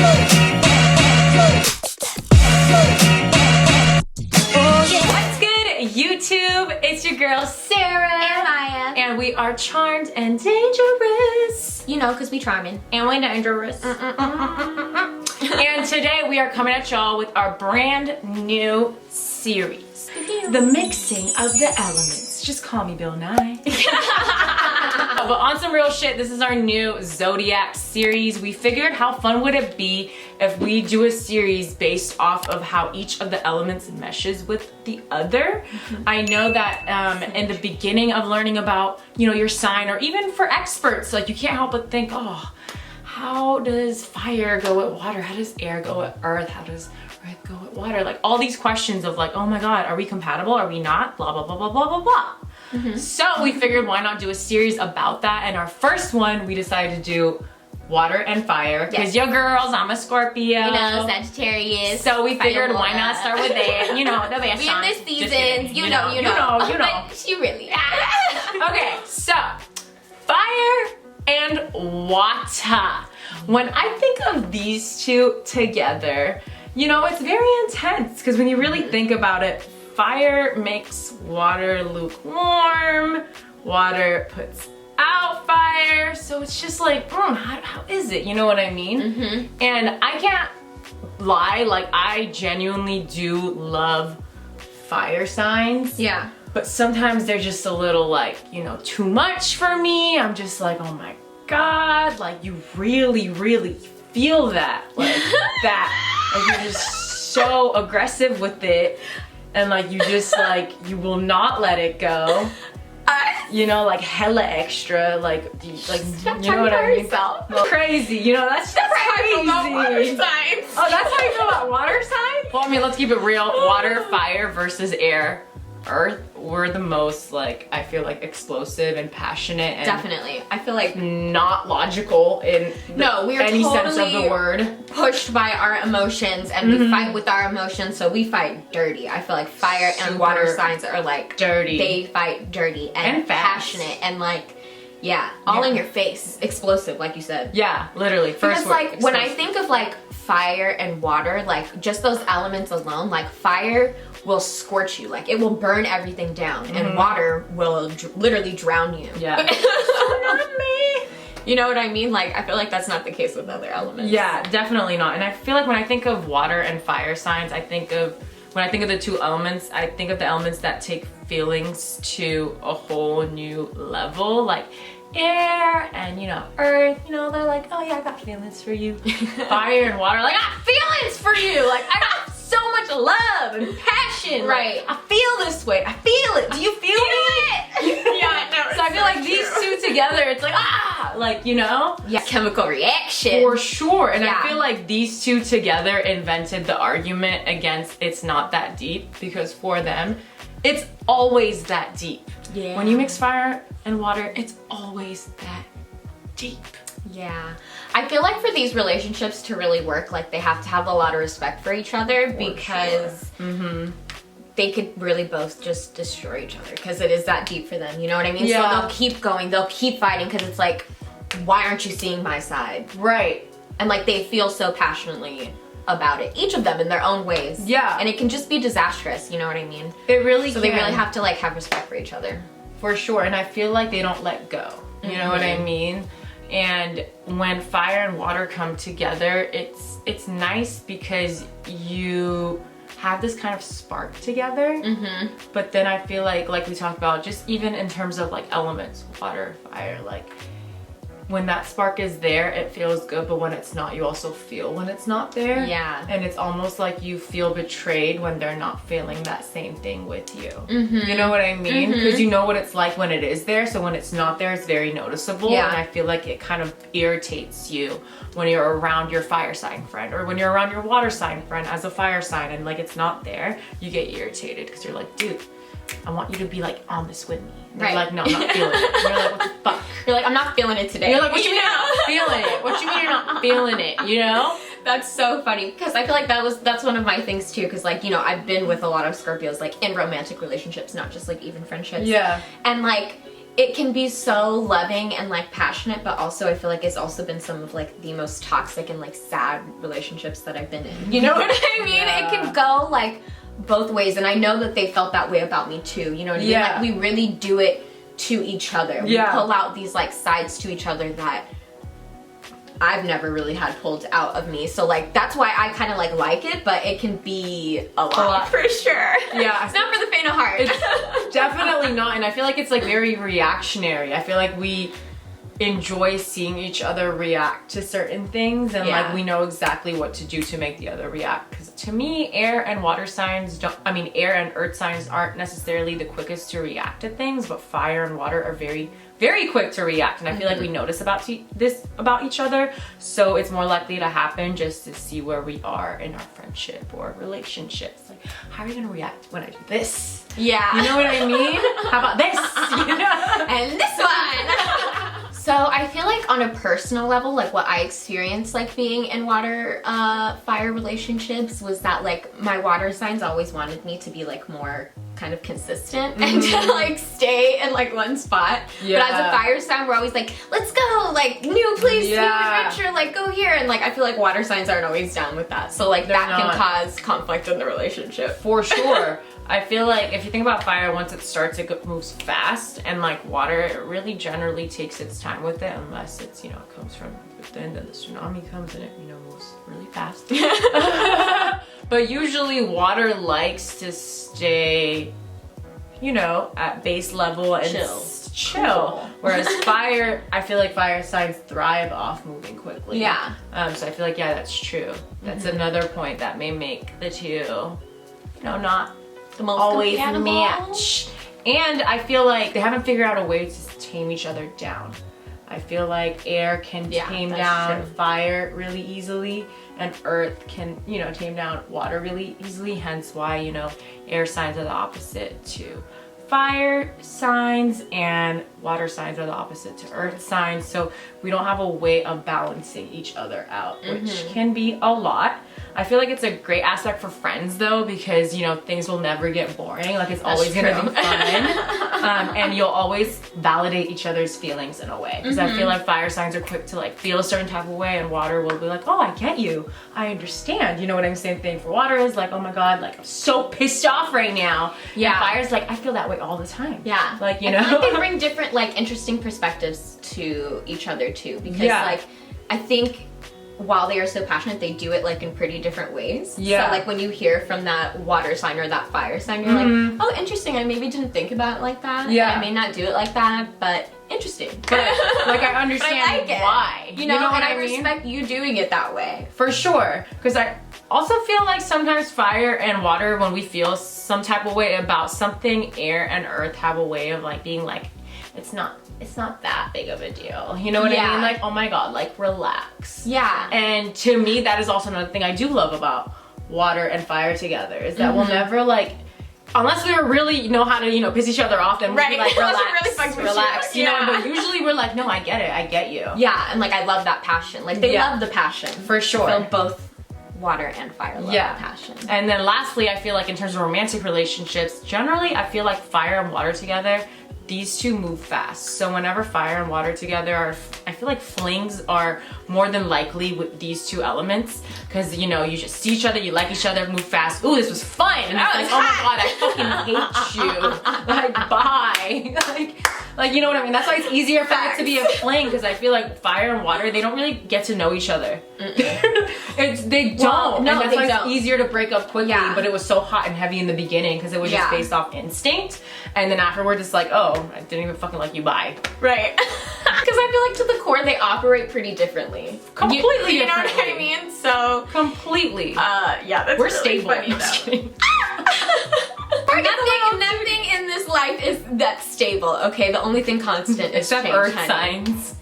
What's good, YouTube? It's your girl Sarah And Maya. and we are charmed and dangerous. You know, because we charming. And we're dangerous. And today we are coming at y'all with our brand new series, the mixing of the elements. Just call me Bill Nye. But on some real shit, this is our new Zodiac series. We figured how fun would it be if we do a series based off of how each of the elements meshes with the other. I know that in the beginning of learning about, you know, your sign, or even for experts, like you can't help but think, oh, how does fire go with water? How does air go with earth? How does earth go with water? Like all these questions of like, oh my God, are we compatible? Are we not? Blah, blah, blah, blah, blah, blah, blah. So we figured why not do a series about that. And our first one, we decided to do water and fire. Because your girls, I'm a Scorpio. You know, Sagittarius. So we figured why not start with it. You know, the best We in this season. You know. But she really. Okay, so fire and water. When I think of these two together, you know, it's very intense because when you really think about it, fire makes water lukewarm, water puts out fire, so it's just like, how is it? You know what I mean? And I can't lie, like I genuinely do love fire signs. Yeah. But sometimes they're just a little like, you know, too much for me. I'm just like, oh my God, like you really, really feel that. Like that. Like you're just so aggressive with it. And like you just like, you will not let it go. You know, like hella extra, like you know what I mean? Crazy, you know, that's crazy. Water signs. Oh, that's how you feel about water signs? Well, I mean, let's keep it real. Water, fire versus air. Earth, we're the most like, I feel like explosive and passionate and Definitely. I feel like not logical in we're any sense of totally the word. pushed by our emotions and we fight with our emotions, so we fight dirty. I feel like fire and water Super signs are like dirty. They fight dirty and fast. passionate and like, all in your face, explosive, like you said. Yeah, literally. First Because word, like when I explosive. think of like fire and water, like just those elements alone, like fire will scorch you, like it will burn everything down, and water will literally drown you. Yeah. Not me. You know what I mean? Like I feel like that's not the case with other elements. Yeah, definitely not. And I feel like when I think of water and fire signs, when I think of the two elements, I think of the elements that take feelings to a whole new level, like air and, you know, earth, you know, they're like, oh yeah, I got feelings for you. Fire and water, like, I got feelings for you. Like, I got so much love and passion. Right. Like, I feel this way. I feel it. Do you feel it? Yeah, no. So I feel like these two together, it's like, like, you know? Yeah, chemical reaction. For sure. And Yeah. I feel like these two together invented the argument against it's not that deep, because for them, it's always that deep. Yeah. When you mix fire and water, it's always that deep. Yeah. I feel like for these relationships to really work, like they have to have a lot of respect for each other, because they could really both just destroy each other because it is that deep for them. You know what I mean? Yeah. So they'll keep going, they'll keep fighting because it's like, why aren't you seeing my side? Right. And like they feel so passionately about it, each of them in their own ways. Yeah. And it can just be disastrous, you know what I mean? It really So they really have to like have respect for each other. For sure. And I feel like they don't let go. You know what I mean? And when fire and water come together, it's nice because you have this kind of spark together. But then I feel like we talked about, just even in terms of like elements, water, fire, like when that spark is there, it feels good, but when it's not, you also feel when it's not there. Yeah. And it's almost like you feel betrayed when they're not feeling that same thing with you. You know what I mean? Because you know what it's like when it is there, so when it's not there, it's very noticeable. Yeah. And I feel like it kind of irritates you when you're around your fire sign friend, or when you're around your water sign friend as a fire sign and like it's not there, you get irritated because you're like, dude, I want you to be like on this with me. They're Right. like, no, I'm not feeling it. You're like, what the fuck? You're like, I'm not feeling it today. You're like, what you mean you're not feeling it? What you mean you're not feeling it, you know? That's so funny because I feel like that's one of my things too, because like, you know, I've been with a lot of Scorpios like in romantic relationships, not just like even friendships. Yeah. And like it can be so loving and like passionate, but also I feel like it's also been some of like the most toxic and like sad relationships that I've been in. You know what I mean? Yeah. It can go like both ways, and I know that they felt that way about me too. You know what I mean? Like we really do it to each other. We pull out these like sides to each other that I've never really had pulled out of me. So like that's why I kind of like it, but it can be a lot for sure. Yeah. It's not for the faint of heart. It's definitely not, and I feel like it's like very reactionary. I feel like we enjoy seeing each other react to certain things, and like we know exactly what to do to make the other react. Because to me, air and water signs air and earth signs aren't necessarily the quickest to react to things, but fire and water are very, very quick to react. And I feel like we notice about each other, so it's more likely to happen just to see where we are in our friendship or relationships. Like, how are you gonna react when I do this? Yeah. You know what I mean? How about this? You know? And this one. So I feel like on a personal level, like what I experienced like being in water, fire relationships was that like my water signs always wanted me to be like more kind of consistent and to like stay in like one spot. Yeah. But as a fire sign, we're always like, let's go, like new place, new adventure, like go here. And like I feel like water signs aren't always down with that. So like that can cause conflict in the relationship. For sure. I feel like if you think about fire, once it starts, it moves fast, and like water, it really generally takes its time with it, unless it's, you know, it comes from within, then the tsunami comes and it, you know, moves really fast. But usually water likes to stay, you know, at base level and chill. Cool. Whereas fire, I feel like fire signs thrive off moving quickly. Yeah. So I feel like, yeah, that's true. That's another point that may make the two, you know, not the most always match. And I feel like they haven't figured out a way to tame each other down. I feel like air can tame down fire really easily, and earth can, you know, tame down water really easily, hence why, you know, air signs are the opposite to fire signs and water signs are the opposite to earth signs. So we don't have a way of balancing each other out, which can be a lot. I feel like it's a great aspect for friends though, because, you know, things will never get boring. Like it's always gonna be fun. And you'll always validate each other's feelings in a way. Because I feel like fire signs are quick to like feel a certain type of way, and water will be like, oh, I get you. I understand. You know what I'm saying? Thing for water is like, oh my God, like I'm so pissed off right now. Yeah. And fire's like, I feel that way all the time. Yeah. Like, you know. I feel like they bring different like interesting perspectives to each other too. Because like, I think while they are so passionate, they do it like in pretty different ways. Yeah. So like when you hear from that water sign or that fire sign, you're like, oh, interesting. I maybe didn't think about it like that. Yeah. I may not do it like that, but interesting. But like I understand I like why. You know and I respect you doing it that way. For sure. Because I also feel like sometimes fire and water, when we feel some type of way about something, air and earth have a way of like being like, it's not that big of a deal. You know what I mean? Like, oh my God, like relax. Yeah. And to me, that is also another thing I do love about water and fire together, is that we'll never like, unless we really know how to, you know, piss each other off, then we'll be like, relax, you know, but usually we're like, no, I get it, I get you. Yeah, and like I love that passion. Like they love the passion. For sure. So both water and fire love the passion. And then lastly, I feel like in terms of romantic relationships, generally I feel like fire and water together, these two move fast. So whenever fire and water together are, I feel like flings are more than likely with these two elements, because you know, you just see each other, you like each other, move fast. Ooh, this was fun. And it's like, oh my God, I fucking hate you. Like, bye. Like, you know what I mean? That's why it's easier for it to be a fling, because I feel like fire and water, they don't really get to know each other. They don't. Well, no, and that's why it's easier to break up quickly, but it was so hot and heavy in the beginning because it was just based off instinct. And then afterwards, it's like, oh, I didn't even fucking like you, bye. Right. Because I feel like to the core, they operate pretty differently. Completely you know what I mean? So. Completely. Yeah, that's We're really stable. Funny, nothing in this life is that stable, okay? The only thing constant is except change, earth honey. signs.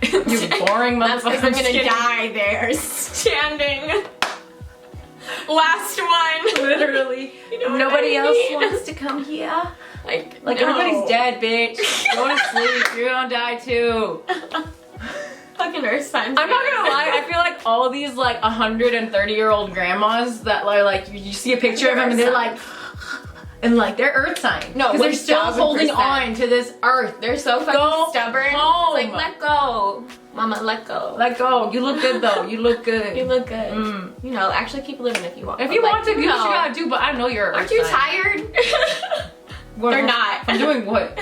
You boring motherfucker. That's because I'm gonna die there, standing. Last one. Literally. You know nobody else wants to come here. Like no. Everybody's dead, bitch. Go to sleep. You're gonna die too. Fucking earth signs. I'm not gonna lie, I feel like all these like 130-year-old grandmas that are like, you see a picture of them and they're like, And like they're earth sign. No, because they're still 1000%. holding on to this earth. They're so fucking Go stubborn. home. It's like, let go. Mama, let go. Let go. You look good though. You look good. You look good. You know, actually keep living if you want. If you But, want to do what you know, gotta do, but I know you're Aren't you earth sign. tired? What- They're not. I'm doing what?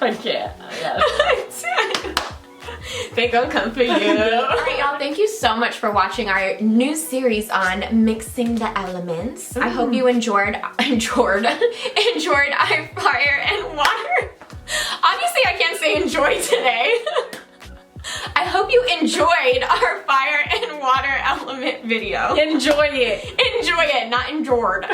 I can't. They gonna come for you. Alright, y'all, thank you so much for watching our new series on mixing the elements. I hope you enjoyed our fire and water. Obviously, I can't say enjoy today. I hope you enjoyed our fire and water element video. Enjoy it. Enjoy it, not endured.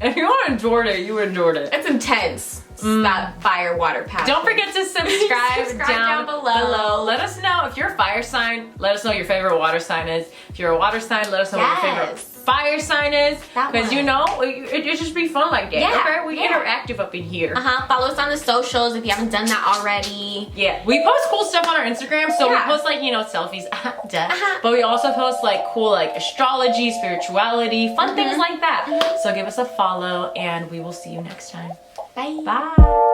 If you enjoyed it, you enjoyed it. It's intense. That fire water passion. Don't forget to subscribe, down below. Let us know if you're a fire sign. Let us know your favorite water sign is. If you're a water sign, let us know what your favorite Yes. fire sign is. That Because one. you know, it just be fun like that. Yeah, Okay, we yeah. interactive up in here. Follow us on the socials if you haven't done that already. Yeah, we post cool stuff on our Instagram. So Yeah. we post like, you know, selfies, but we also post like cool like astrology, spirituality, fun things like that. So give us a follow and we will see you next time. Bye. Bye.